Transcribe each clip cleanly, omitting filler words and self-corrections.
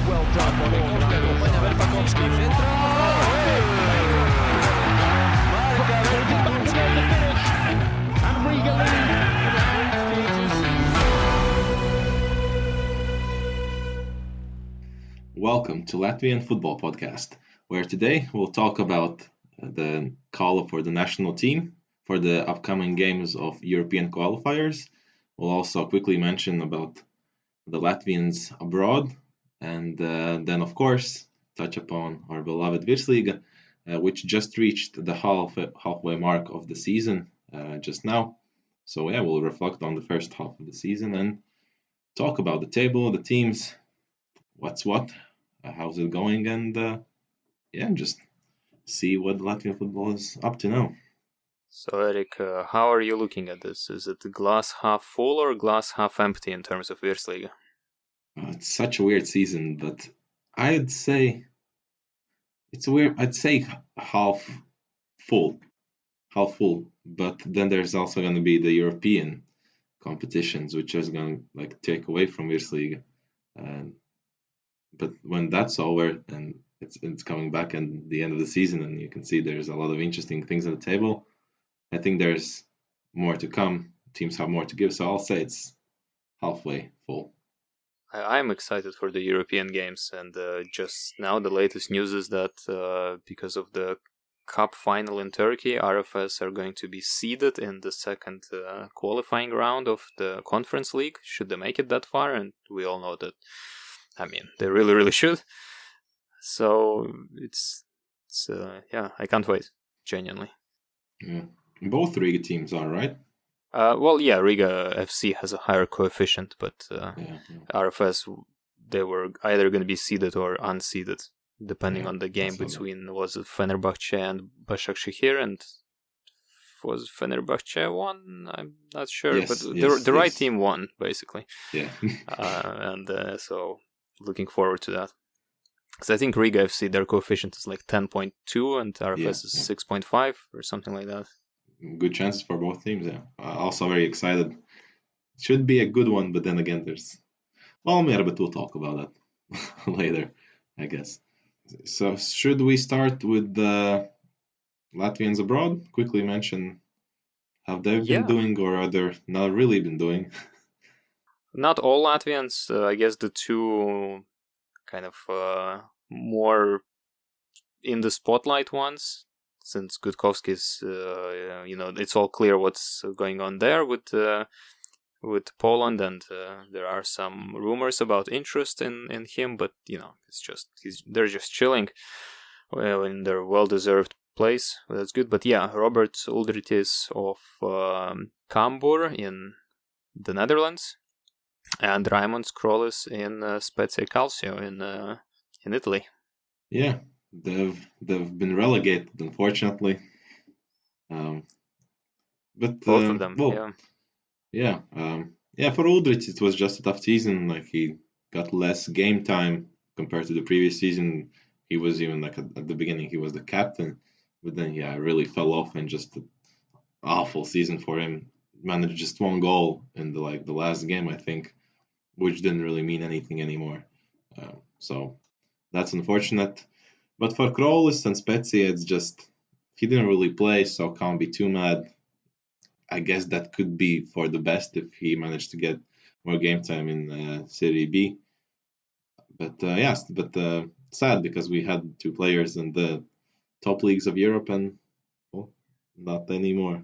well done. Puede haber Vakulko entra. And Riga lead. Welcome to Latvian Football Podcast, where today we'll talk about the call for the national team for the upcoming games of European qualifiers. We'll also quickly mention about the Latvians abroad, and then, of course, touch upon our beloved Virsliga, which just reached the halfway mark of the season just now. So, yeah, we'll reflect on the first half of the season and talk about the table, the teams, what's what, how's it going, and just see what Latvian football is up to now. So, Eric, how are you looking at this? Is it glass half full or glass half empty in terms of Virsliga? It's such a weird season, but I'd say it's weird. I'd say half full. But then there's also going to be the European competitions, which is going to take away from Virsliga. But when that's over and it's coming back at the end of the season, and you can see there's a lot of interesting things on the table, I think there's more to come. Teams have more to give, so I'll say it's halfway full. I'm excited for the European games, and just now the latest news is that because of the Cup final in Turkey, RFS are going to be seeded in the second qualifying round of the Conference League, should they make it that far, and we all know that, I mean, they really, really should. So it's I can't wait, genuinely. Yeah. Both Riga teams are, right? Riga FC has a higher coefficient, but RFS, they were either going to be seeded or unseeded, depending on the game between, was it Fenerbahce and Başakşehir, and was Fenerbahce won? I'm not sure, yes, but yes, the right team won, basically. Yeah. So looking forward to that. Because I think Riga FC, their coefficient is like 10.2 and RFS is 6.5 or something like that. Good chances for both teams, yeah. Also very excited. Should be a good one, but then again, but we'll talk about that later, I guess. So should we start with the Latvians abroad? Quickly mention how they've been doing, or are they not really been doing? Not all Latvians. I guess the two kind of more in the spotlight ones, since Gutkovski's, it's all clear what's going on there with Poland, and there are some rumors about interest in him, but it's just they're just chilling in their well-deserved place. That's good. But Robert Uldritis of Caambur in the Netherlands, and Raimons Krolis in Spezia Calcio in Italy. Yeah, they've been relegated, unfortunately. But both of them, for Uldrich it was just a tough season. Like, he got less game time compared to the previous season. He was even at the beginning he was the captain, but then really fell off, and just an awful season for him. Managed just one goal in the last game, I think, which didn't really mean anything anymore. So that's unfortunate. But for Krolis and Spezia, it's just he didn't really play, so can't be too mad. I guess that could be for the best if he managed to get more game time in Serie B. But sad, because we had two players in the top leagues of Europe, and not anymore.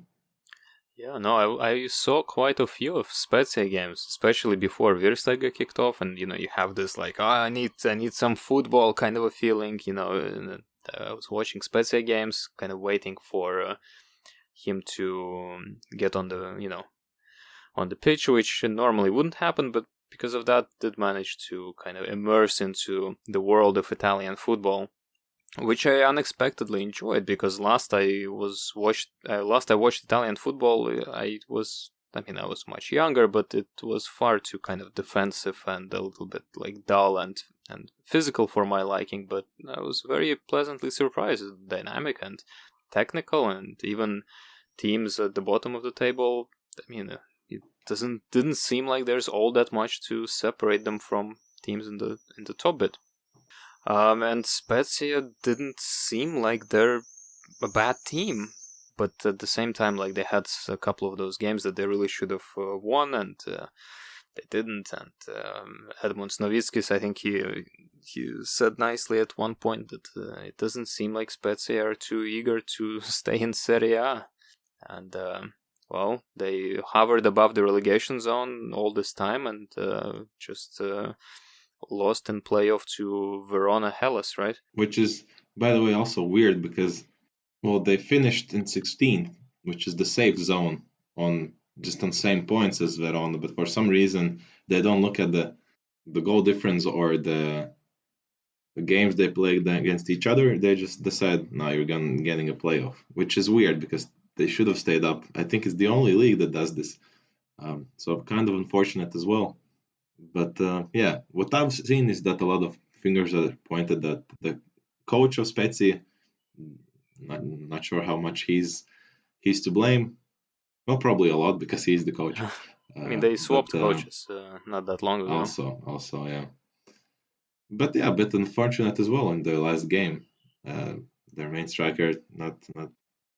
Yeah, no, I saw quite a few of Spezia games, especially before Virsliga kicked off, and you have this I need some football kind of a feeling, and I was watching Spezia games, kind of waiting for him to get on the on the pitch, which normally wouldn't happen, but because of that, did manage to kind of immerse into the world of Italian football, which I unexpectedly enjoyed, because last I watched Italian football, I was much younger, but it was far too kind of defensive and a little bit dull and physical for my liking. But I was very pleasantly surprised. Dynamic and technical, and even teams at the bottom of the table. It didn't seem like there's all that much to separate them from teams in the top bit. And Spezia didn't seem like they're a bad team. But at the same time, like, they had a couple of those games that they really should have won, and they didn't. And Edmunds Novickis, I think he said nicely at one point that it doesn't seem like Spezia are too eager to stay in Serie A. And, well, they hovered above the relegation zone all this time and just lost in playoff to Verona Hellas, right? Which is, by the way, also weird because, well, they finished in 16th, which is the safe zone on same points as Verona, but for some reason they don't look at the goal difference or the games they played against each other. They just decide, no, you're getting a playoff, which is weird because they should have stayed up. I think it's the only league that does this, so kind of unfortunate as well. But yeah, what I've seen is that a lot of fingers are pointed at the coach of Spezia. Not sure how much he's to blame. Well, probably a lot because he's the coach. I mean, they swapped coaches not that long ago. Also, yeah. But yeah, a bit unfortunate as well in the last game. Their main striker not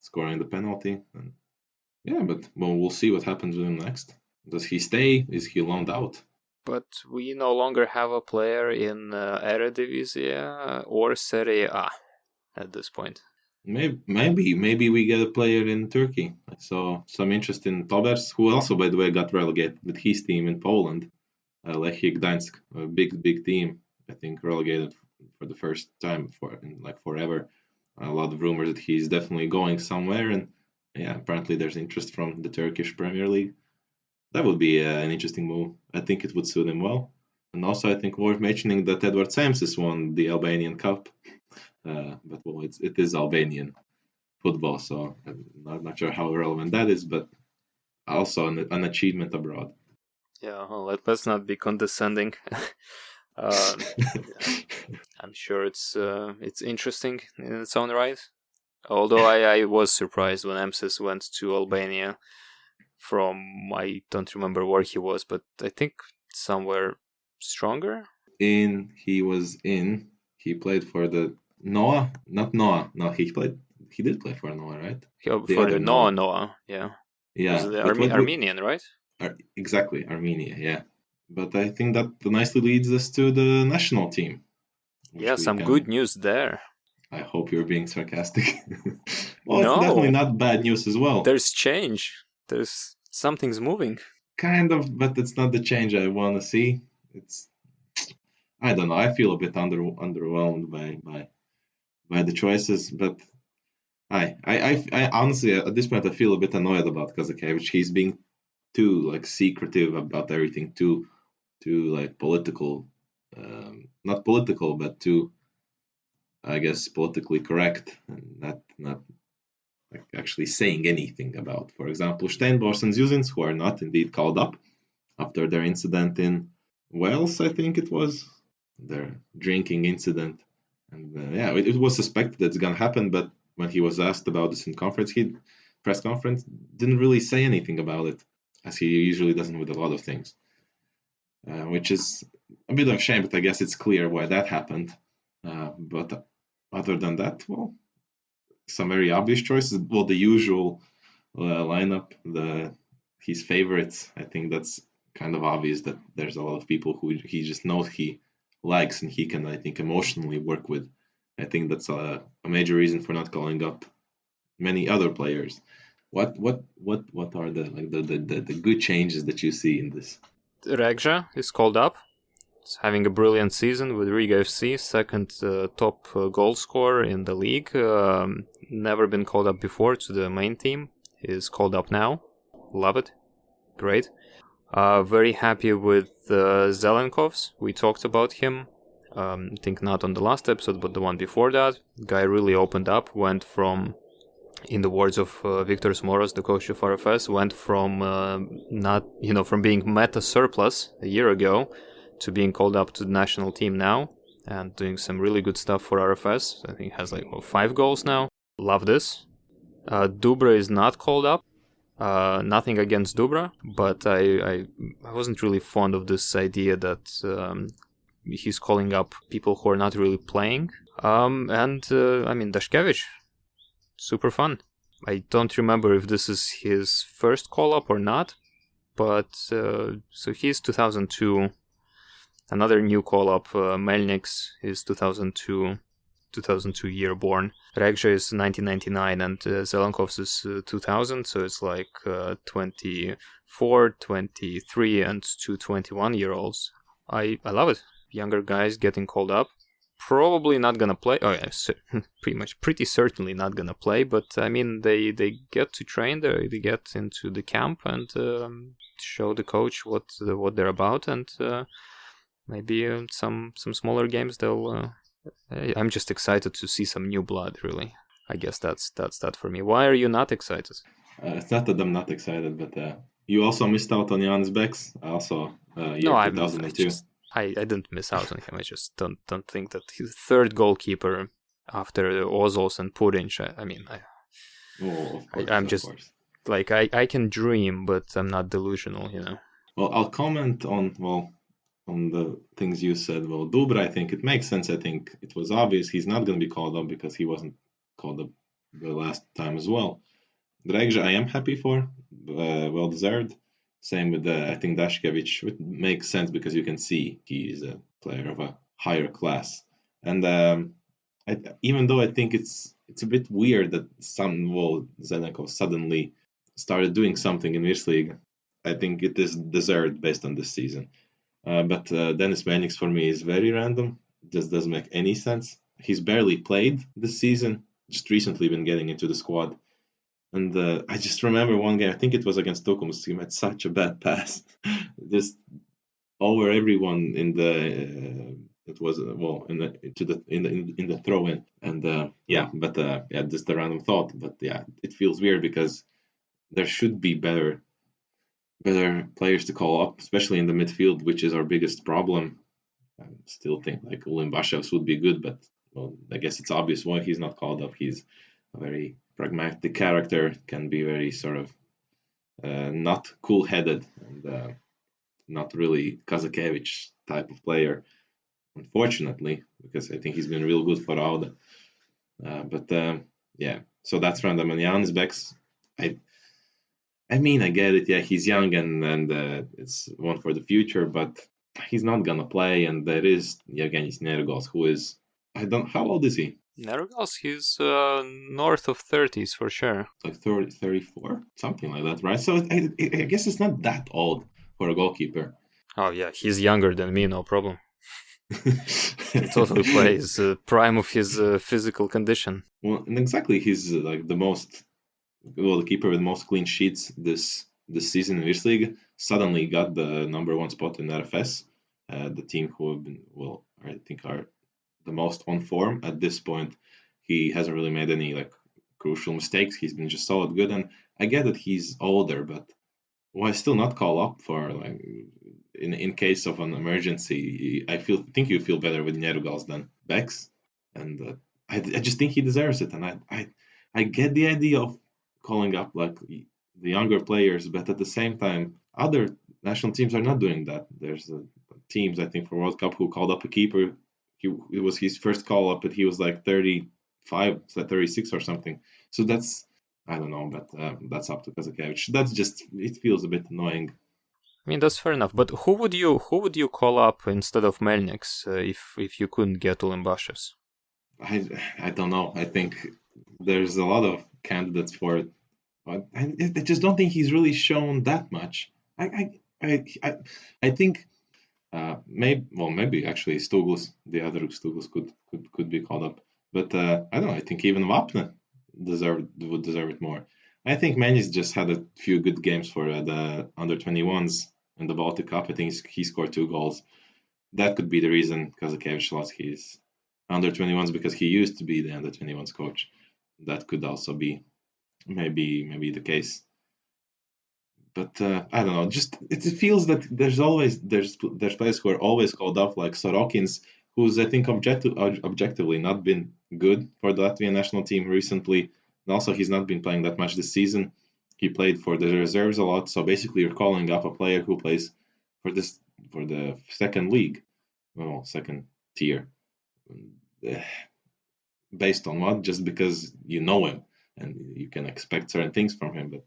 scoring the penalty. And yeah, but well, we'll see what happens with him next. Does he stay? Is he loaned out? But we no longer have a player in Eredivisie or Serie A at this point. Maybe we get a player in Turkey. I saw some interest in Tobers, who also, by the way, got relegated with his team in Poland. Lechia Gdańsk, a big team. I think relegated for the first time in forever. A lot of rumors that he's definitely going somewhere, and yeah, apparently there's interest from the Turkish Premier League. That would be an interesting move. I think it would suit him well. And also, I think worth mentioning that Edward Samsis won the Albanian Cup. But well, it is Albanian football, so I'm not sure how relevant that is, but also an achievement abroad. Yeah, well, let's not be condescending. I'm sure it's interesting in its own right. Although I was surprised when Amsis went to Albania from, I don't remember where he was, but I think somewhere stronger. He played for the Noah, not Noah. No, he did play for Noah, right? Yeah, for the Noah, yeah. Yeah. The Armenian, right? Exactly, Armenia, yeah. But I think that nicely leads us to the national team. Yeah, some good news there. I hope you're being sarcastic. Well, no, it's definitely not bad news as well. There's change. Something's moving. Kind of, but it's not the change I want to see. I don't know. I feel a bit underwhelmed by the choices, but I honestly at this point I feel a bit annoyed about Kazakevich. He's being too secretive about everything, too political, not political, but too, I guess, politically correct, and not actually saying anything about, for example, Steinbors and Zuzins, who are not indeed called up after their incident in Wales, I think it was, their drinking incident. And yeah, it was suspected that it's going to happen, but when he was asked about this in press conference, didn't really say anything about it, as he usually doesn't with a lot of things. Which is a bit of a shame, but I guess it's clear why that happened. But other than that, well, some very obvious choices. Well, the usual lineup, his favorites. I think that's kind of obvious that there's a lot of people who he just knows he likes and he can, I think, emotionally work with. I think that's a major reason for not calling up many other players. What are the good changes that you see in this? Regja is called up. He's having a brilliant season with Riga FC, second top goal scorer in the league. Never been called up before to the main team. He's called up now. Love it. Great. Very happy with Zelenkovs. We talked about him. I think not on the last episode, but the one before that. Guy really opened up. Went from, in the words of Victor Smoros, the coach of RFS, went from from being meta surplus a year ago to being called up to the national team now and doing some really good stuff for RFS. I think he has 5 goals now. Love this. Dubra is not called up. Nothing against Dubra, but I wasn't really fond of this idea that he's calling up people who are not really playing. Dashkevich, super fun. I don't remember if this is his first call-up or not, but so he's 2002. Another new call-up, Melniks is 2002 year born. Regja is 1999, and Zelenkovs is 2000, so it's like 24, 23, and two 21-year-olds. I love it. Younger guys getting called up. Probably not gonna play. Oh yeah, pretty certainly not gonna play. But I mean, they get to train. They get into the camp and show the coach what they're about, and maybe some smaller games. They'll. I'm just excited to see some new blood. Really, I guess that's that for me. Why are you not excited? It's not that I'm not excited, but you also missed out on Janis Beks. Also, year 2002. I didn't miss out on him. I just don't think that he's third goalkeeper after Ozols and Purinc. I'm just like I can dream, but I'm not delusional, you know. Well, I'll comment on the things you said. Well, Dubra, I think it makes sense. I think it was obvious he's not going to be called up because he wasn't called up the last time as well. Regja, I am happy for, well deserved. Same with I think Dashkevich. It makes sense because you can see he is a player of a higher class. And even though I think it's a bit weird that Zelenko suddenly started doing something in Virsliga, I think it is deserved based on this season. But Dennis Melniks for me is very random. Just doesn't make any sense. He's barely played this season. Just recently been getting into the squad. And I just remember one game, I think it was against Tukums, he made such a bad pass. Just over everyone in the in the throw-in. And just a random thought. But yeah, it feels weird because there should be better players to call up, especially in the midfield, which is our biggest problem. I still think like Ulimbashevs would be good, but well, I guess it's obvious why he's not called up. He's a very pragmatic character, can be very sort of not cool-headed and not really Kazakevich type of player, unfortunately, because I think he's been real good for Auda. So that's random. And Janis Beks, I get it. Yeah, he's young and it's one for the future, but he's not gonna play. And there is Yevgenis Nergals, who is how old is he? Nergals, he's north of 30s for sure. Like 30, 34, something like that, right? So I guess it's not that old for a goalkeeper. Oh yeah, he's younger than me, no problem. He totally plays prime of his physical condition. Well, and exactly, he's like the keeper with the most clean sheets this season in Virsliga. Suddenly got the number one spot in RFS, the team who have been, I think are the most on form at this point. He hasn't really made any like crucial mistakes. He's been just solid good, and I get that he's older, but why still not call up for like in case of an emergency? I think you feel better with Nergals than Beks, and I just think he deserves it. And I get the idea of calling up like the younger players, but at the same time, other national teams are not doing that. There's teams, I think, for World Cup who called up a keeper. It was his first call up, but he was like 35, 36 or something. So that's, I don't know, but that's up to Kazakevich. That's just, it feels a bit annoying. I mean, that's fair enough. But who would you call up instead of Melniks if you couldn't get Ulimbashevs? I don't know. I think there's a lot of candidates for it, but I just don't think he's really shown that much. I think. Maybe actually Stuglis, the other Stuglis could be called up, but I don't know. I think even Vapne would deserve it more. I think Menis just had a few good games for the under-21s in the Baltic Cup. I think he scored 2 goals. That could be the reason Kazakevich lost his under-21s, because he used to be the under-21s coach. That could also be maybe the case. But I don't know. Just it feels that there's players who are always called up, like Sorokins, who's I think objectively not been good for the Latvian national team recently. And also, he's not been playing that much this season. He played for the reserves a lot. So basically, you're calling up a player who plays for the second league, second tier. Based on what? Just because you know him and you can expect certain things from him, but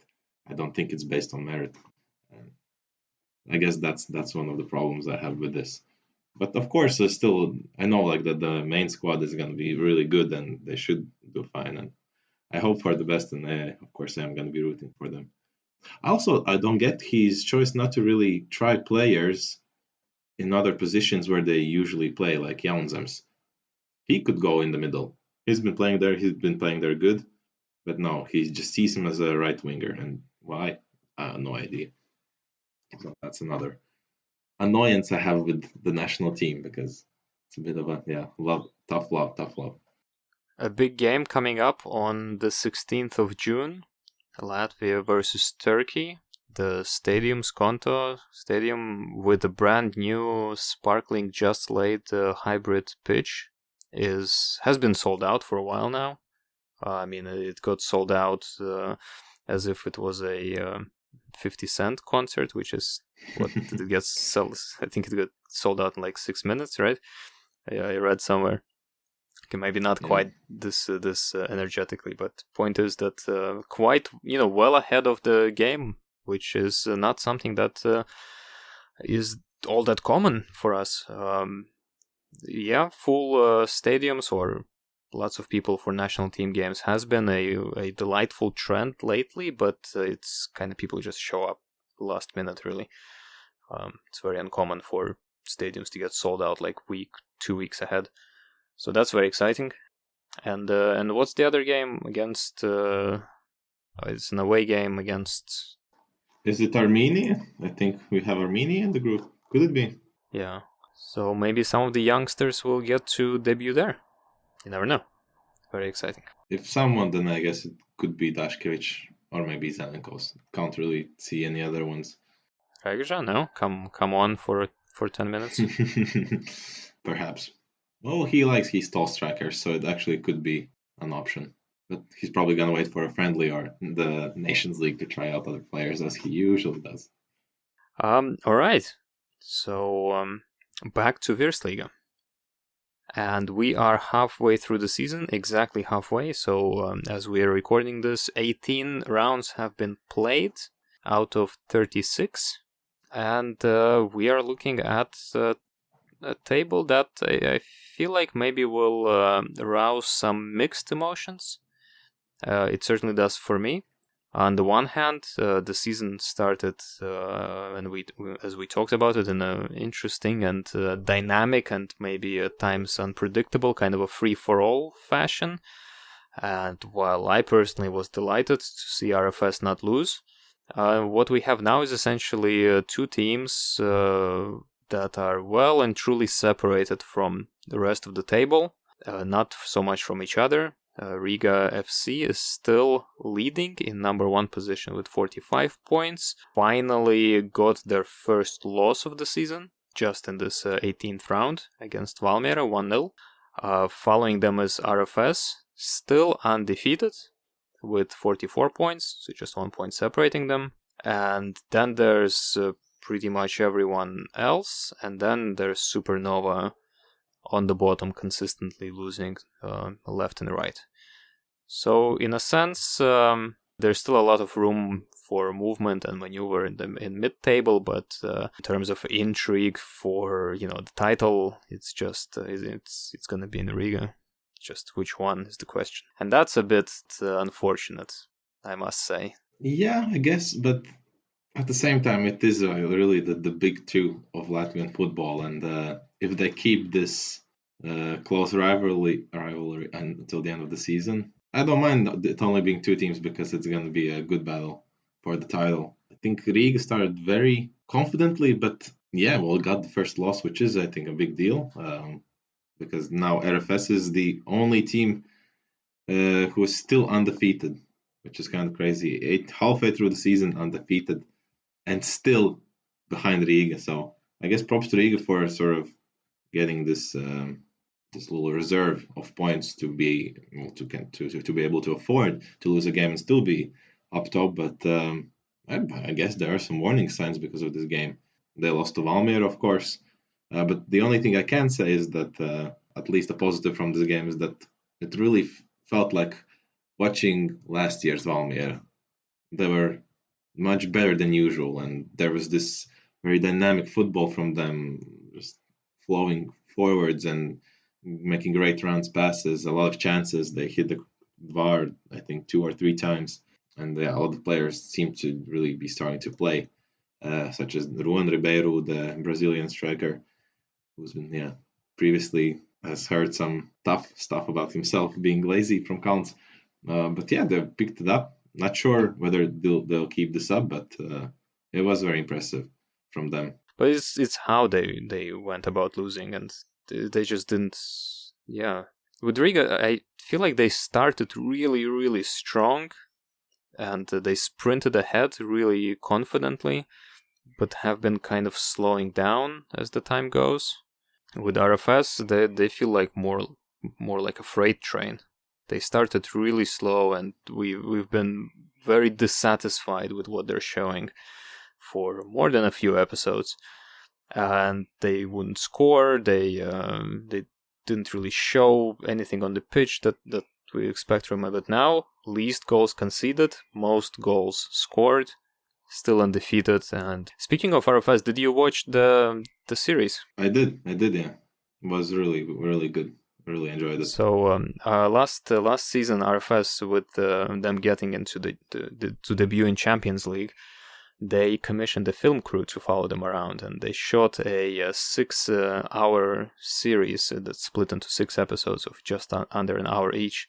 I don't think it's based on merit. And I guess that's one of the problems I have with this. But of course, still, I know like that the main squad is going to be really good and they should do fine. And I hope for the best. And of course, I'm going to be rooting for them. Also, I don't get his choice not to really try players in other positions where they usually play, like Jaunzems. He could go in the middle. He's been playing there good, but no, he just sees him as a right winger. And why? I have no idea. So that's another annoyance I have with the national team because it's a bit of a tough love. A big game coming up on the 16th of June, Latvia versus Turkey. The stadium, Skonto Stadium, with a brand new, sparkling, just laid hybrid pitch, has been sold out for a while now. I mean, it got sold out as if it was a 50 Cent concert, which is what did it get sold? I think it got sold out in like 6 minutes, right? I read somewhere. Okay, maybe not quite this energetically, but point is that quite well ahead of the game, which is not something that is all that common for us. Full stadiums or lots of people for national team games has been a delightful trend lately, but it's kind of people just show up last minute, really. It's very uncommon for stadiums to get sold out like 2 weeks ahead. So that's very exciting. And what's the other game against? It's an away game against. Is it Armenia? I think we have Armenia in the group. Could it be? Yeah. So maybe some of the youngsters will get to debut there. You never know. Very exciting. If someone, then I guess it could be Dashkevich or maybe Zelenkos. Can't really see any other ones. Regisha, no? Come on for 10 minutes. Perhaps. Well, he likes his tall strikers, so it actually could be an option. But he's probably going to wait for a friendly or the Nations League to try out other players, as he usually does. All right. So, back to Virsliga. And we are halfway through the season, exactly halfway. So, as we are recording this, 18 rounds have been played out of 36. And we are looking at a table that I feel like maybe will arouse some mixed emotions. It certainly does for me. On the one hand, the season started, and as we talked about it, in an interesting and dynamic and maybe at times unpredictable kind of a free-for-all fashion. And while I personally was delighted to see RFS not lose, what we have now is essentially two teams that are well and truly separated from the rest of the table, not so much from each other. Riga FC is still leading in number one position with 45 points. Finally got their first loss of the season, just in this 18th round against Valmiera, 1-0. Following them is RFS, still undefeated with 44 points, so just 1 point separating them. And then there's pretty much everyone else, and then there's Supernova on the bottom, consistently losing left and right. So in a sense, there's still a lot of room for movement and maneuver in mid-table, but in terms of intrigue for the title, it's just it's going to be in Riga. Just which one is the question, and that's a bit unfortunate, I must say. Yeah, I guess, but at the same time, it is really the big two of Latvian football, and if they keep this close rivalry until the end of the season, I don't mind it only being two teams because it's going to be a good battle for the title. I think Riga started very confidently, but got the first loss, which is, I think, a big deal because now RFS is the only team who is still undefeated, which is kind of crazy. Halfway through the season, undefeated, and still behind Riga. So I guess props to Riga for sort of getting this little reserve of points to be able to afford to lose a game and still be up top. But I guess there are some warning signs because of this game. They lost to Valmiera, of course, But the only thing I can say is that at least a positive from this game is that it really felt like watching last year's Valmiera. They were much better than usual, and there was this very dynamic football from them, just flowing forwards and making great runs, passes, a lot of chances. They hit the VAR, I think, 2 or 3 times, and a lot of players seem to really be starting to play, such as Ruan Ribeiro, the Brazilian striker, who's been previously has heard some tough stuff about himself being lazy from counts. But yeah, they picked it up. Not sure whether they'll keep this up, but it was very impressive from them. But it's how they went about losing, and they just didn't. Yeah, with Riga, I feel like they started really, really strong, and they sprinted ahead really confidently, but have been kind of slowing down as the time goes. With RFS, they feel like more like a freight train. They started really slow, and we've been very dissatisfied with what they're showing for more than a few episodes. And they wouldn't score. They didn't really show anything on the pitch that we expect from them. But now, least goals conceded, most goals scored, still undefeated. And speaking of RFS, did you watch the series? I did, yeah. It was really, really good. Really enjoyed it. So last season, RFS, with them getting into to debut in Champions League, they commissioned a film crew to follow them around, and they shot a 6-hour series that's split into 6 episodes of just under an hour each,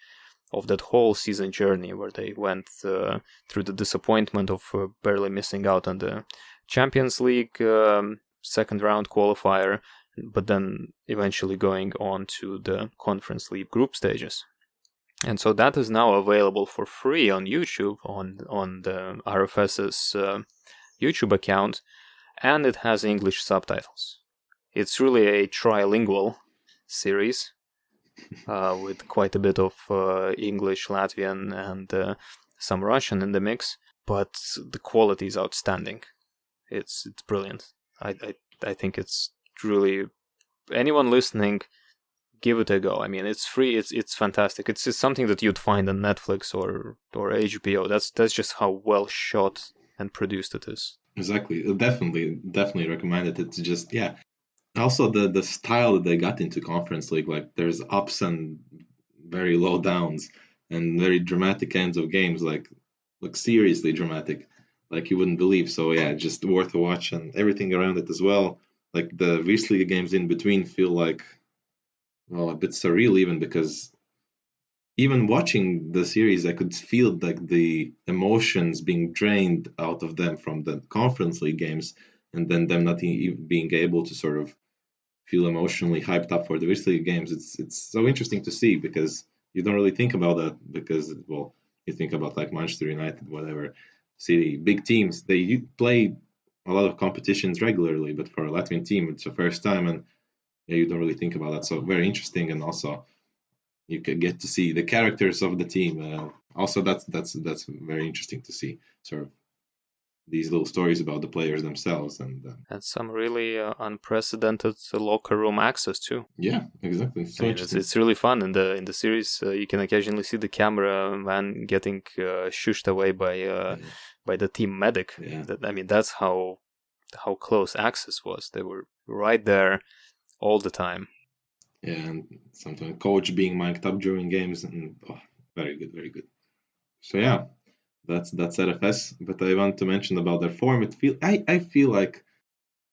of that whole season journey where they went through the disappointment of barely missing out on the Champions League second round qualifier, but then eventually going on to the Conference League group stages. And so that is now available for free on YouTube, on the RFS's YouTube account, and it has English subtitles. It's really a trilingual series with quite a bit of English, Latvian, and some Russian in the mix, but the quality is outstanding. It's brilliant. I think it's really, anyone listening, give it a go. I mean, it's free. It's fantastic. It's something that you'd find on Netflix or HBO. That's just how well shot and produced it is. Exactly. Definitely recommend it. It's just, yeah. Also, the style that they got into Conference League, like there's ups and very low downs and very dramatic ends of games, like seriously dramatic, like you wouldn't believe. So yeah, just worth a watch, and everything around it as well. Like the Virsliga games in between feel like, well, a bit surreal even, because even watching the series, I could feel like the emotions being drained out of them from the Conference League games, and then them not being able to sort of feel emotionally hyped up for the Virsliga games. It's so interesting to see, because you don't really think about that, because, well, you think about like Manchester United, whatever, City, big teams, they play a lot of competitions regularly, but for a Latvian team, it's the first time, and yeah, you don't really think about that. So very interesting, and also you can get to see the characters of the team. Also, that's very interesting to see, sort of these little stories about the players themselves, and some really unprecedented locker room access too. Yeah, exactly. So it's really fun in the series. You can occasionally see the cameraman getting shushed away by the team medic. Yeah. That's how close access was. They were right there all the time. Yeah, and sometimes coach being mic'd up during games, and very good, very good. So yeah, that's RFS. But I want to mention about their form. I feel like,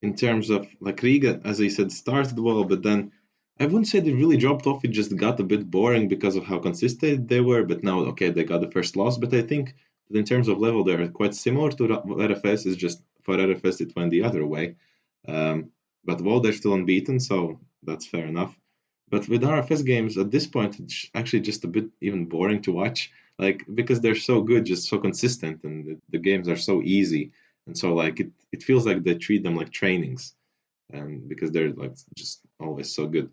in terms of like Riga, as I said, started well, but then I wouldn't say they really dropped off. It just got a bit boring because of how consistent they were. But now, okay, they got the first loss. But I think that in terms of level, they're quite similar to RFS. It's just for RFS it went the other way. But well, they're still unbeaten, so that's fair enough. But with RFS games, at this point, it's actually just a bit even boring to watch, like, because they're so good, just so consistent, and the games are so easy. And so, like, it feels like they treat them like trainings, and because they're, like, just always so good.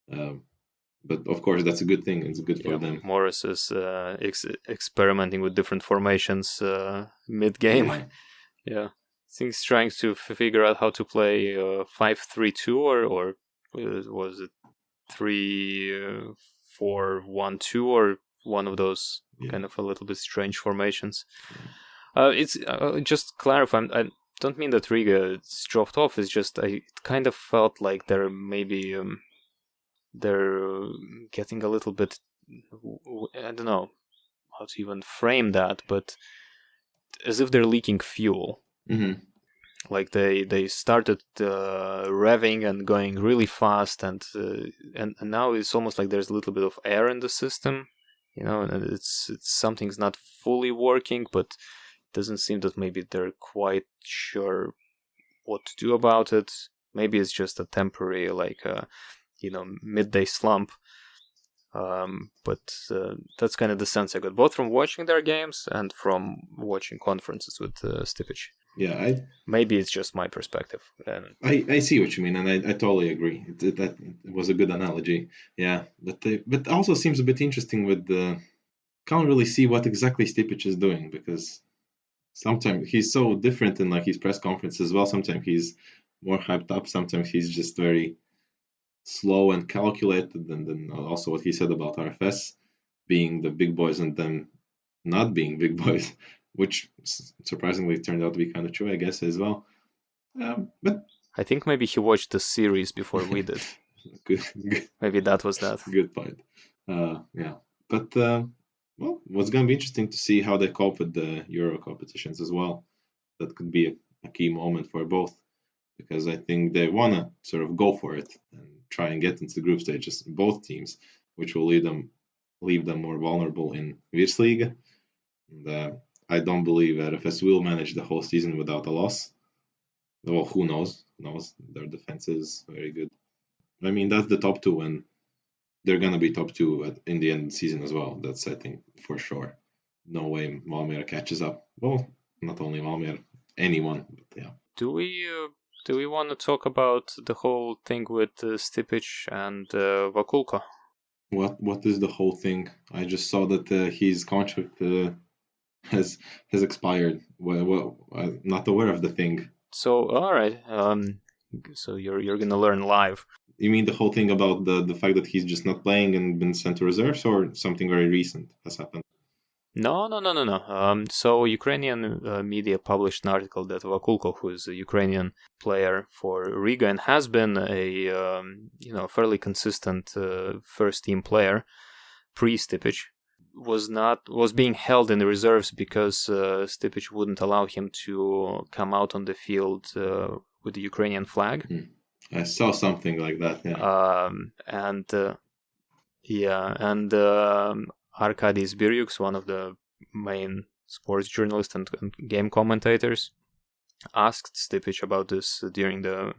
But, of course, that's a good thing. It's good for them. Morris is experimenting with different formations mid-game. Yeah. Yeah. think he's trying to figure out how to play 5-3-2 or was it 3-4-1-2 or one of those kind of a little bit strange formations. It's just clarify. I don't mean that Riga dropped off. It's just it kind of felt like they're maybe they're getting a little bit. I don't know how to even frame that, but as if they're leaking fuel. Mm-hmm. Like they started revving and going really fast, and now it's almost like there's a little bit of air in the system, and it's something's not fully working, but it doesn't seem that maybe they're quite sure what to do about it. Maybe it's just a temporary, midday slump. But that's kind of the sense I got, both from watching their games and from watching conferences with Stipic. Yeah, maybe it's just my perspective. I see what you mean, and I totally agree. That was a good analogy. Yeah, but also seems a bit interesting with can't really see what exactly Stipic is doing, because sometimes he's so different in his press conferences as well. Sometimes he's more hyped up. Sometimes he's just very slow and calculated, and then also what he said about RFS being the big boys and then not being big boys, which surprisingly turned out to be kind of true, I guess, as well. But I think maybe he watched the series before we did. good. Maybe that was that. Good point. Yeah, but what's going to be interesting to see how they cope with the Euro competitions as well. That could be a key moment for both, because I think they want to sort of go for it and try and get into the group stages, both teams, which will leave them more vulnerable in Virsliga. And I don't believe RFS will manage the whole season without a loss. Well, who knows? Their defense is very good. I mean, that's the top two, and they're going to be top two in the end of the season as well. That's, I think, for sure. No way Malmö catches up. Well, not only Malmö, anyone. But yeah. Do we want to talk about the whole thing with Stipic and Vakulko? What is the whole thing? I just saw that his contract has expired. Well, I'm not aware of the thing. So all right, so you're gonna learn live. You mean the whole thing about the fact that he's just not playing and been sent to reserves, or something very recent has happened? No. So Ukrainian media published an article that Vakulko, who is a Ukrainian player for Riga and has been a fairly consistent first team player pre-Stipic, was being held in the reserves because Stipic wouldn't allow him to come out on the field with the Ukrainian flag. I saw something like that. Yeah. And Arkady Zbiryuk, one of the main sports journalists and game commentators, asked Stipic about this during the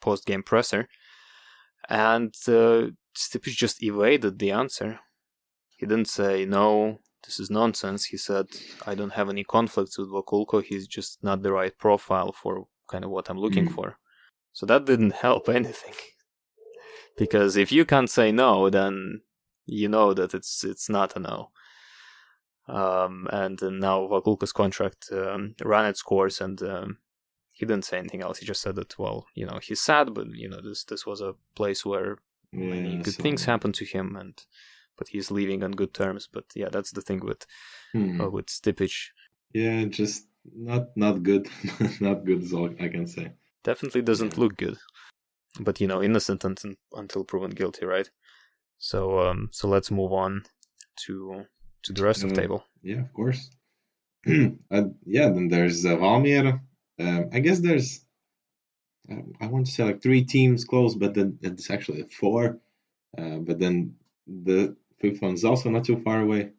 post-game presser, and Stipic just evaded the answer. He didn't say, no, this is nonsense. He said, I don't have any conflicts with Vakulko. He's just not the right profile for kind of what I'm looking for. So that didn't help anything. Because if you can't say no, then you know that it's not a no. And now Vakulko's contract ran its course, and he didn't say anything else. He just said that, he's sad, but this was a place where many good things happened to him, but he's leaving on good terms. But yeah, that's the thing with Stipic. Yeah, just not good. Not good is all I can say. Definitely doesn't look good. But innocent until proven guilty, right? So let's move on to the rest of the table. Yeah, of course. Then there's Valmiera. I guess there's I want to say 3 teams close, but then it's actually 4. But then the fifth one's also not too far away.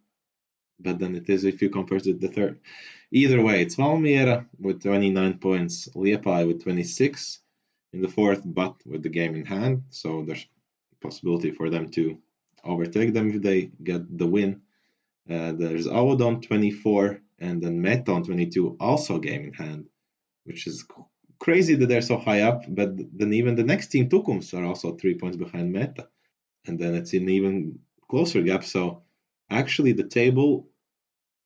But then it is if you compare to the third. Either way, it's Valmiera with 29 points, Liepāja with 26 in the fourth, but with the game in hand. So there's possibility for them to overtake them if they get the win. There's Aud on 24 and then Meta on 22, also game in hand, which is crazy that they're so high up. But then even the next team, Tukums, are also 3 points behind Meta. And then it's an even closer gap. So actually the table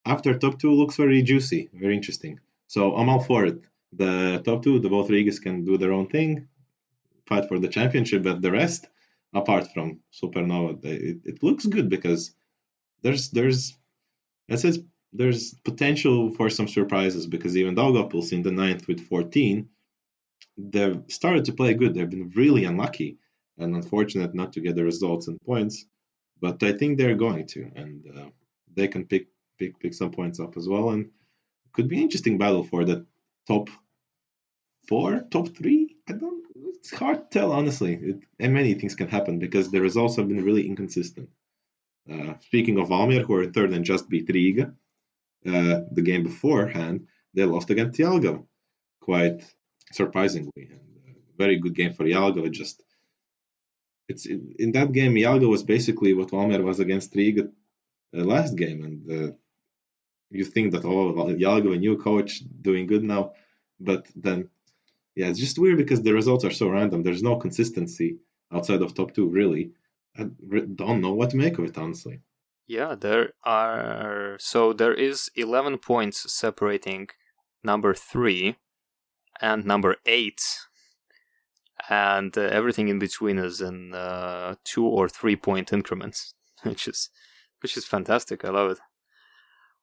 after top 2 looks very juicy, very interesting. So I'm all for it. the top two, the both Rigas can do their own thing, fight for the championship, but the rest, apart from Supernova, it looks good because there's I said there's potential for some surprises because even Daugavpils in the ninth with 14, they've started to play good. They've been really unlucky and unfortunate not to get the results and points, but I think they're going to, and they can pick some points up as well, and it could be an interesting battle for the top 4, top 3. I don't. It's hard to tell honestly. And many things can happen because the results have been really inconsistent. Speaking of Valmier, who are third and just beat Riga, the game beforehand they lost against Jelgava, quite surprisingly. And, very good game for Jelgava. Just it's in that game, Jelgava was basically what Valmier was against Riga last game, and you think that Jelgava, new coach, doing good now, but then yeah, it's just weird because the results are so random. There's no consistency outside of top 2 really. I don't know what to make of it honestly. Yeah, there is 11 points separating number 3 and number 8, and everything in between is in 2 or 3 point increments, which is fantastic. I love it.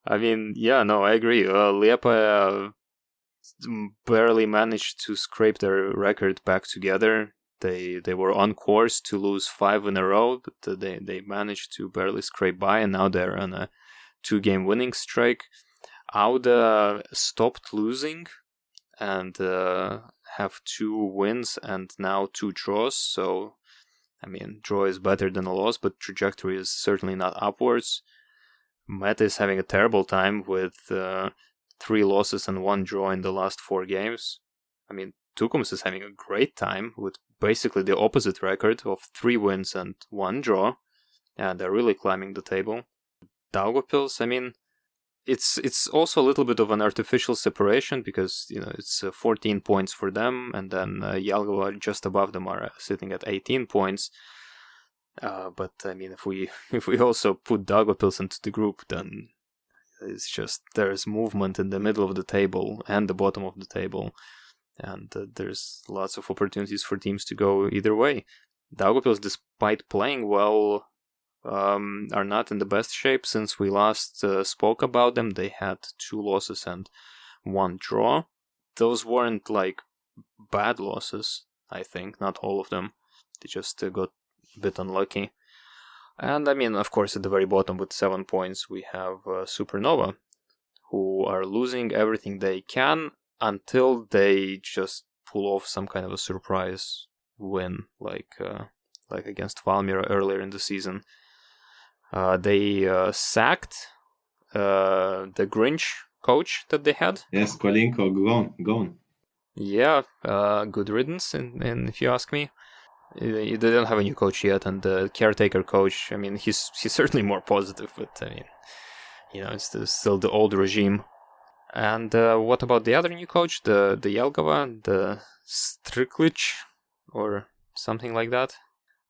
I mean, yeah, no, I agree. Liepa barely managed to scrape their record back together. They were on course to lose 5 in a row, but they managed to barely scrape by, and now they're on a 2-game winning streak. Auda stopped losing and have 2 wins and now 2 draws. So, I mean, draw is better than a loss, but trajectory is certainly not upwards. Meta is having a terrible time with 3 losses and 1 draw in the last 4 games. I mean, Tukums is having a great time with basically the opposite record of 3 wins and 1 draw, and they're really climbing the table. Daugavpils, I mean, it's also a little bit of an artificial separation because, you know, it's 14 points for them, and then Jelgava just above them are sitting at 18 points. But I mean, if we also put Daugavpils into the group, then it's just there's movement in the middle of the table and the bottom of the table, and there's lots of opportunities for teams to go either way. Daugavpils, despite playing well, are not in the best shape since we last spoke about them. They had 2 losses and 1 draw. Those weren't like bad losses, I think, not all of them. They just got a bit unlucky. And I mean, of course, at the very bottom with 7 points, we have Supernova, who are losing everything they can until they just pull off some kind of a surprise win, like against Valmiera earlier in the season. They sacked the Grinch coach that they had. Yes, Kolinko, gone. Yeah, good riddance, and if you ask me. They don't have a new coach yet, and the caretaker coach, I mean, he's certainly more positive, but I mean, you know, it's still the old regime. And what about the other new coach, the Jelgava, the Striklic, or something like that?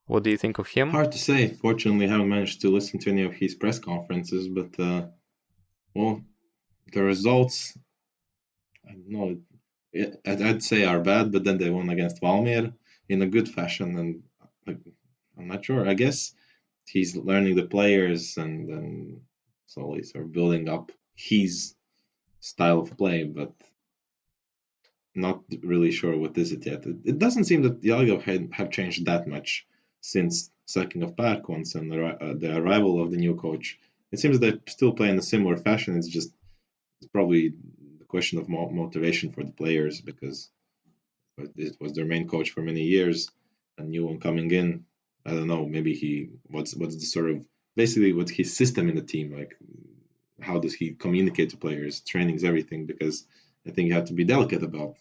What do you think of him? Hard to say. Fortunately, I haven't managed to listen to any of his press conferences, but well, the results, I don't know, I'd say are bad, but then they won against Valmier in a good fashion, and I'm not sure. I guess he's learning the players and slowly sort of building up his style of play, but not really sure what is it yet. It doesn't seem that Jelgava have changed that much since sacking of Parkons and the arrival of the new coach. It seems they're still playing a similar fashion. It's probably the question of motivation for the players because it was their main coach for many years, a new one coming in. I don't know. Maybe what's the sort of basically what's his system in the team like? How does he communicate to players? Training's everything because I think you have to be delicate about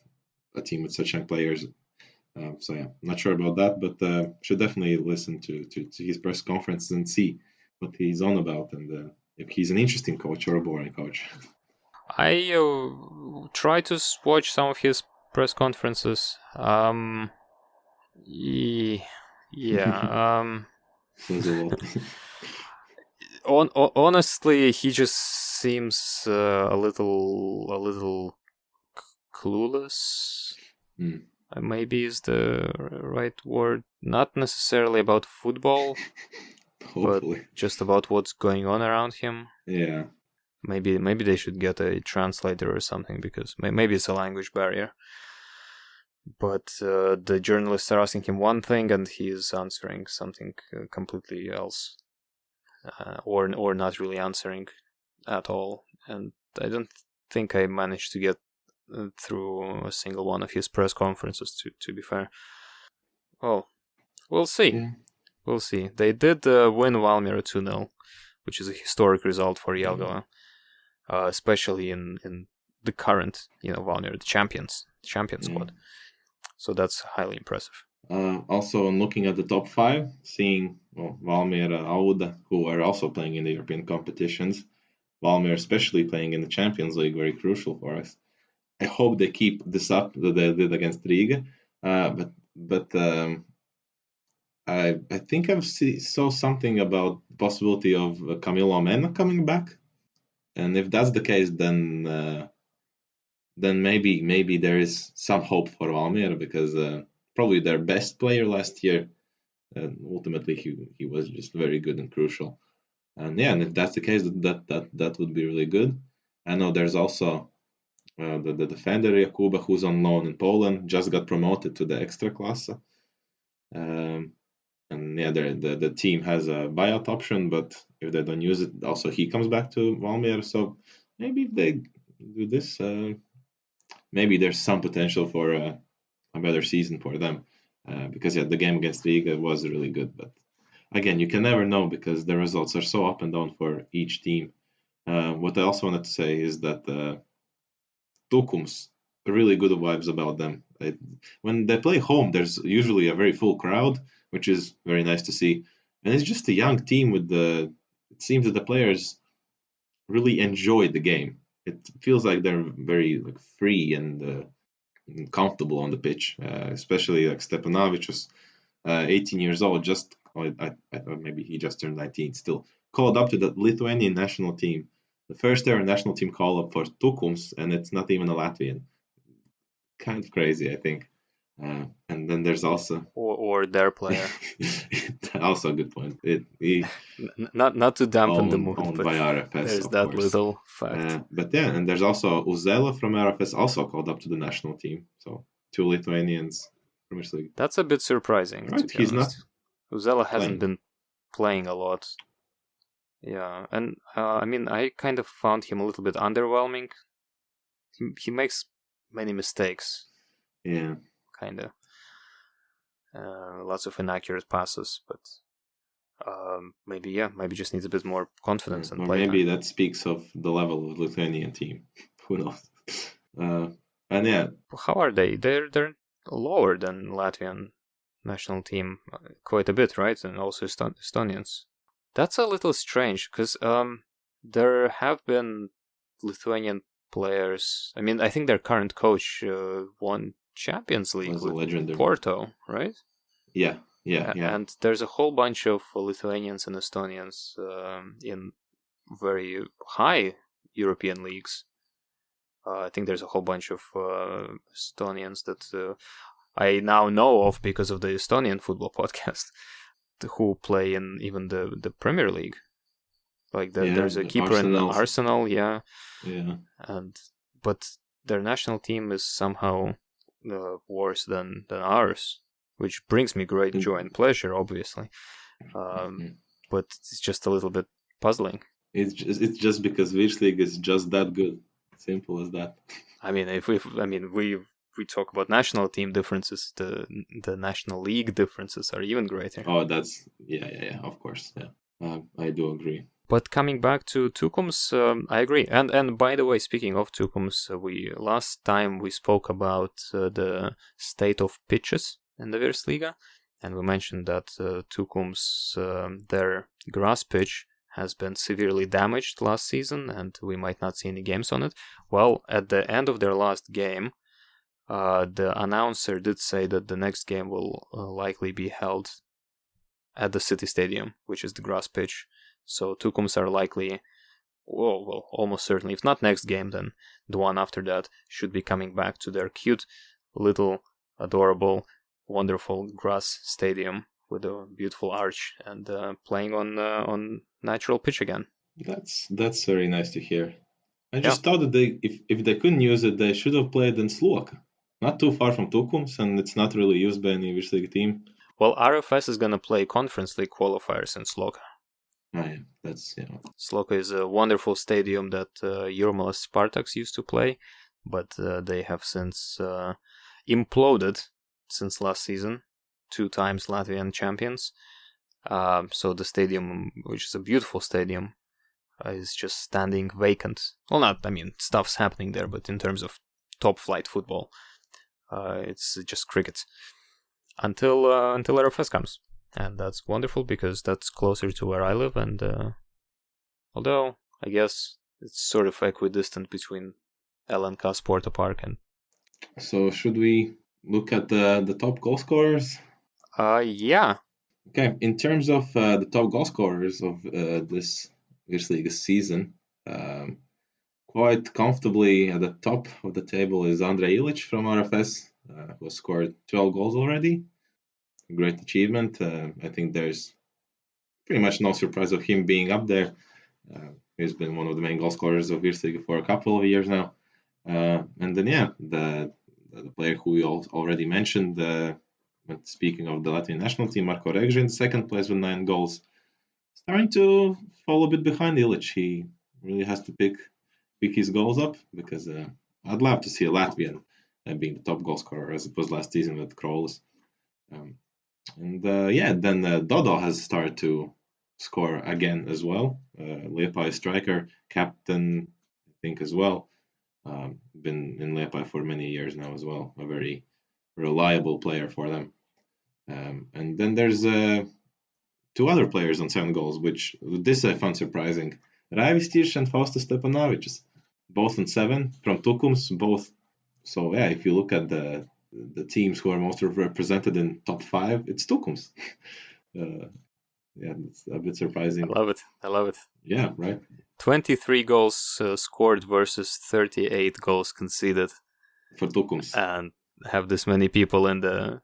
a team with such young players. So yeah, not sure about that, but should definitely listen to his press conference and see what he's on about and if he's an interesting coach or a boring coach. I try to watch some of his press conferences. Yeah. Honestly, he just seems a little clueless. Mm. Maybe is the right word. Not necessarily about football, Hopefully. but just about what's going on around him. Yeah. Maybe they should get a translator or something, because maybe it's a language barrier. But the journalists are asking him one thing and he is answering something completely else, or not really answering at all. And I don't think I managed to get through a single one of his press conferences, to be fair. Oh, we'll see. Yeah. We'll see. They did win Valmiera 2-0, which is a historic result for Jelgava, especially in the current, Valmiera, the champion squad. So that's highly impressive. Also, looking at the top 5, seeing Valmiera, Auda, who are also playing in the European competitions, Valmiera especially playing in the Champions League, very crucial for us. I hope they keep this up that they did against Riga, but I think saw something about the possibility of Camilo Mena coming back, and if that's the case, then maybe there is some hope for Valmiera, because probably their best player last year, ultimately he was just very good and crucial. And if that's the case, that would be really good. I know there's also the defender Jakuba, who's on loan in Poland, just got promoted to the Ekstraklasa. And the team has a buyout option, but if they don't use it, also he comes back to Valmiera. So maybe if they do this, maybe there's some potential for a better season for them. Because the game against Riga was really good, but again, you can never know because the results are so up and down for each team. What I also wanted to say is that Tukums, really good vibes about them. When they play home, there's usually a very full crowd, which is very nice to see. And it's just a young team it seems that the players really enjoy the game. It feels like they're very free and comfortable on the pitch, especially like Stepanovic was 18 years old, just maybe he just turned 19, still called up to the Lithuanian national team. The first ever national team call up for Tukums, and it's not even a Latvian. Kind of crazy, I think. And then there's also or their player. Also a good point. Not to dampen the mood, owned but by RFS, there's that course. little fact. But and there's also Uzela from RFS also called up to the national team. So 2 Lithuanians from Virsliga. That's a bit surprising. Right, to be he's honest. Uzela hasn't playing. been playing a lot. Yeah, and I kind of found him a little bit underwhelming. He makes many mistakes. Yeah. Kind of. Lots of inaccurate passes, but maybe just needs a bit more confidence and or play maybe time. that speaks of the level of the Lithuanian team. Who knows? And How are they? They're lower than Latvian national team quite a bit, right? And also Estonians. That's a little strange because there have been Lithuanian players. I think their current coach won Champions League was with a legendary Porto, right? Yeah. And there's a whole bunch of Lithuanians and Estonians in very high European leagues. I think there's a whole bunch of Estonians that I now know of because of the Estonian football podcast, who play in even the Premier League. Like there's a keeper in Arsenal, yeah. But their national team is somehow worse than ours, which brings me great joy and pleasure, obviously. But it's just a little bit puzzling. It's just because Virsliga is just that good. Simple as that. If we talk about national team differences, the national league differences are even greater. Oh, that's yeah, of course, yeah. I do agree. But coming back to Tukums, I agree. And by the way, speaking of Tukums, last time we spoke about the state of pitches in the Virsliga, and we mentioned that Tukums, their grass pitch has been severely damaged last season, and we might not see any games on it. Well, at the end of their last game, the announcer did say that the next game will likely be held at the city stadium, which is the grass pitch. So Tukums are likely well, almost certainly, if not next game, then the one after that, should be coming back to their cute, little, adorable, wonderful grass stadium with a beautiful arch and playing on natural pitch again. That's very nice to hear. I just thought that if they couldn't use it, they should have played in Sloka. Not too far from Tukums, and it's not really used by any Virsliga team. Well, RFS is going to play Conference League qualifiers in Sloka. Oh, yeah, that's Sloka is a wonderful stadium that Jurmalas Spartaks used to play, but they have since imploded since last season, 2 times Latvian champions. So the stadium, which is a beautiful stadium, is just standing vacant. Well, stuff's happening there, but in terms of top flight football, it's just cricket until RFS comes. And that's wonderful because that's closer to where I live, and although I guess it's sort of equidistant between LNK Sporta Park and... So should we look at the top goal scorers? Yeah. Okay, in terms of the top goal scorers of this Virsliga season, quite comfortably at the top of the table is Andrej Ilic from RFS, who has scored 12 goals already. Great achievement. I think there's pretty much no surprise of him being up there. He's been one of the main goal scorers of Virsliga for a couple of years now. And then, the player who we already mentioned, speaking of the Latvian national team, Marko Regža in second place with 9 goals. Starting to fall a bit behind Ilic. He really has to pick his goals up because I'd love to see a Latvian being the top goal scorer as it was last season with Krolis. Then Dodo has started to score again as well. Liepaja striker, captain, I think as well. Been in Liepaja for many years now as well. A very reliable player for them. And then there's 2 other players on 7 goals, which this I found surprising. Raivis Tirš and Faustas Stepanavičs, both on 7 from Tukums, both. So if you look at the teams who are most represented in top 5, it's Tukums. It's a bit surprising. I love it. Yeah, right. 23 goals scored versus 38 goals conceded for Tukums, and have this many people in the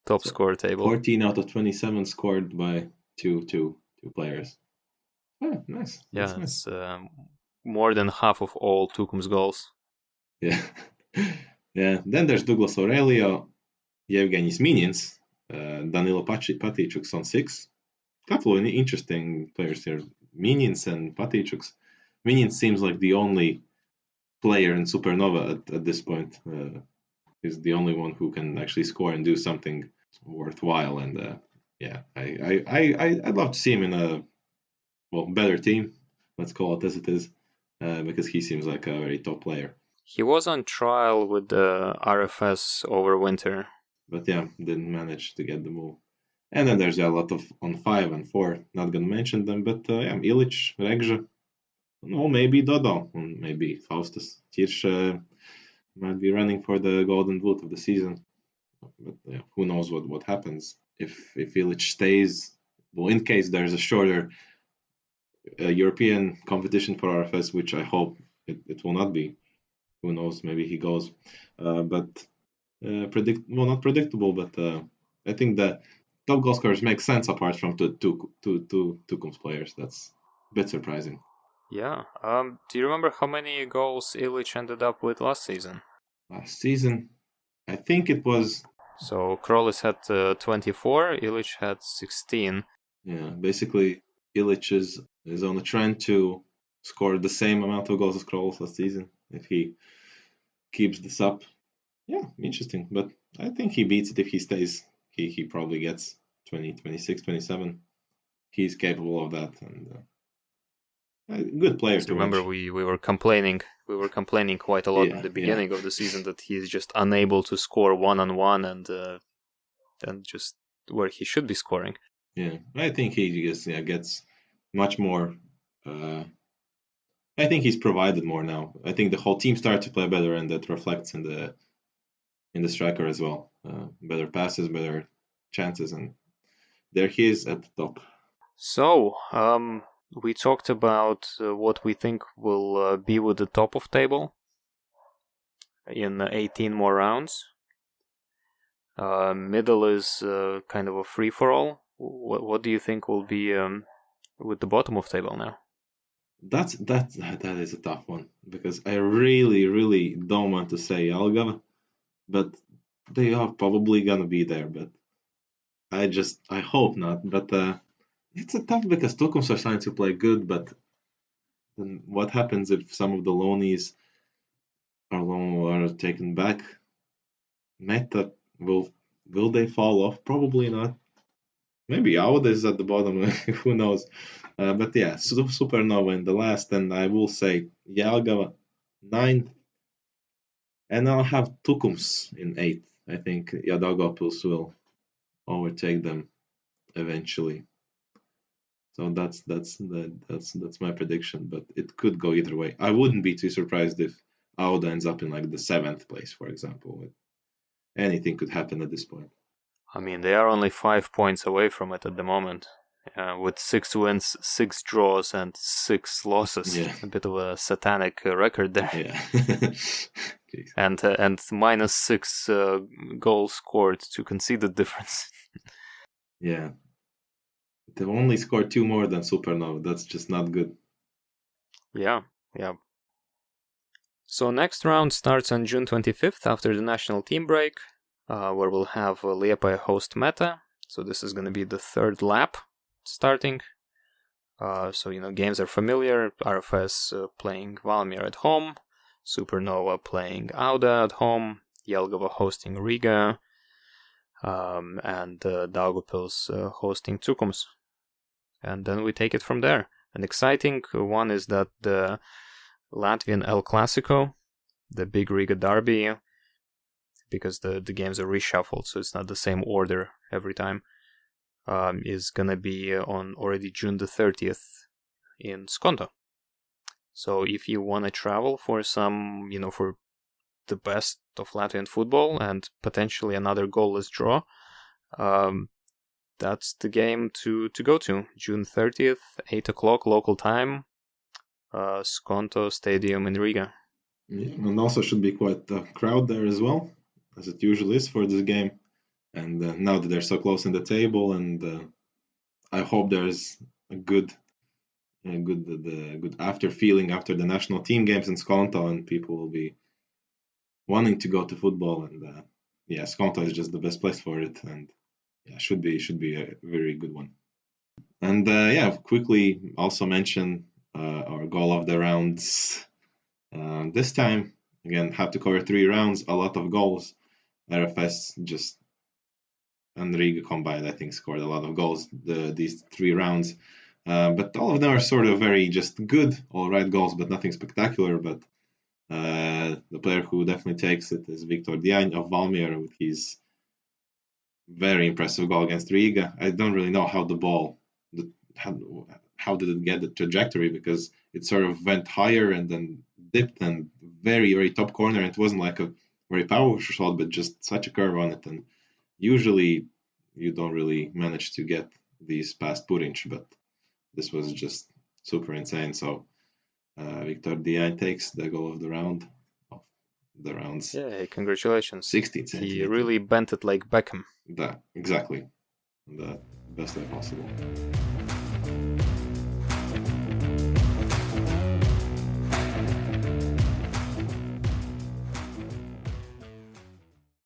top score table. 14 out of 27 scored by two players. Oh, nice. That's nice. It's more than half of all Tukums goals. Yeah. Yeah. Then there's Douglas Aurelio, Yevgenis Minins, Danilo Patičuks on 6. Couple of interesting players here. Minins and Patičuks. Minins seems like the only player in Supernova at this point. He's the only one who can actually score and do something worthwhile. And I'd love to see him in a better team. Let's call it as it is, because he seems like a very top player. He was on trial with the RFS over winter, but didn't manage to get the move. And then there's a lot of on 5 and 4. Not gonna mention them, but Ilic, Regža, maybe Dodo, maybe Faustas Tirš might be running for the golden boot of the season. But who knows what happens if Ilic stays. Well, in case there's a shorter European competition for RFS, which I hope it will not be. Who knows? Maybe he goes. But not predictable. But I think that top goal scorers make sense apart from two Tukums players. That's a bit surprising. Yeah. Do you remember how many goals Ilic ended up with last season? Last season, I think it was. So Krolis had 24. Ilic had 16. Yeah, basically Ilic is on a trend to score the same amount of goals as Krolis last season if he keeps this up. Yeah, interesting. But I think he beats it if he stays. He probably gets 20, 26, 27. He's capable of that, and a good player to remember watch. we were complaining quite a lot at the beginning of the season that he's just unable to score one-on-one and just where he should be scoring. Yeah, I think he gets much more. I think he's provided more now. I think the whole team started to play better, and that reflects in the striker as well. Better passes, better chances, and there he is at the top. So, we talked about what we think will be with the top of table in 18 more rounds. Middle is kind of a free-for-all. What do you think will be with the bottom of table now? That is a tough one, because I really don't want to say Jelgava, but they are probably gonna be there. But I hope not. But it's a tough, because Tukums are starting to play good. But then what happens if some of the loanies are taken back? Meta will they fall off? Probably not. Maybe Auda is at the bottom. Who knows? But yeah, Supernova in the last, and I will say Jelgava 9th, and I'll have Tukums in 8th. I think Daugavpils will overtake them eventually. So that's my prediction, but it could go either way. I wouldn't be too surprised if Auda ends up in like the 7th place, for example. Anything could happen at this point. I mean, they are only 5 points away from it at the moment, with 6 wins, 6 draws, and 6 losses. Yeah. A bit of a satanic record there. Yeah. and minus 6 goals scored to conceded difference. Yeah. They've only scored 2 more than Supernova. That's just not good. Yeah. So next round starts on June 25th after the national team break, where we'll have Liepaja host Meta. So this is going to be the 3rd lap starting. So, games are familiar. RFS playing Valmiera at home, Supernova playing Auda at home, Jelgava hosting Riga, and Daugavpils hosting Tukums. And then we take it from there. An exciting one is that the Latvian El Clasico, the big Riga derby, because the games are reshuffled, so it's not the same order every time, is gonna be on already June the 30th in Skonto. So if you want to travel for some, for the best of Latvian football and potentially another goalless draw, that's the game to go to. June 30th, 8 o'clock local time, Skonto Stadium in Riga. Yeah, and also should be quite a crowd there as well, as it usually is for this game. And now that they're so close in the table, and I hope there's a good after feeling after the national team games in Skonto, and people will be wanting to go to football. And Skonto is just the best place for it, and should be a very good one. And quickly also mention our goal of the rounds. This time, again, have to cover 3 rounds, a lot of goals. RFS and Riga combined, I think, scored a lot of goals these 3 rounds. But all of them are sort of very just good, all right goals, but nothing spectacular. But the player who definitely takes it is Viktor Diagne of Valmiera with his very impressive goal against Riga. I don't really know how the ball, how did it get the trajectory, because it sort of went higher and then dipped and very, very top corner. It wasn't like a very powerful shot, but just such a curve on it. And usually you don't really manage to get these past Purinch, but this was just super insane. So Viktor Diagne takes the goal of the round. The rounds. Yeah, congratulations. 16 He centimeters. really bent it like Beckham. Exactly. The best way possible.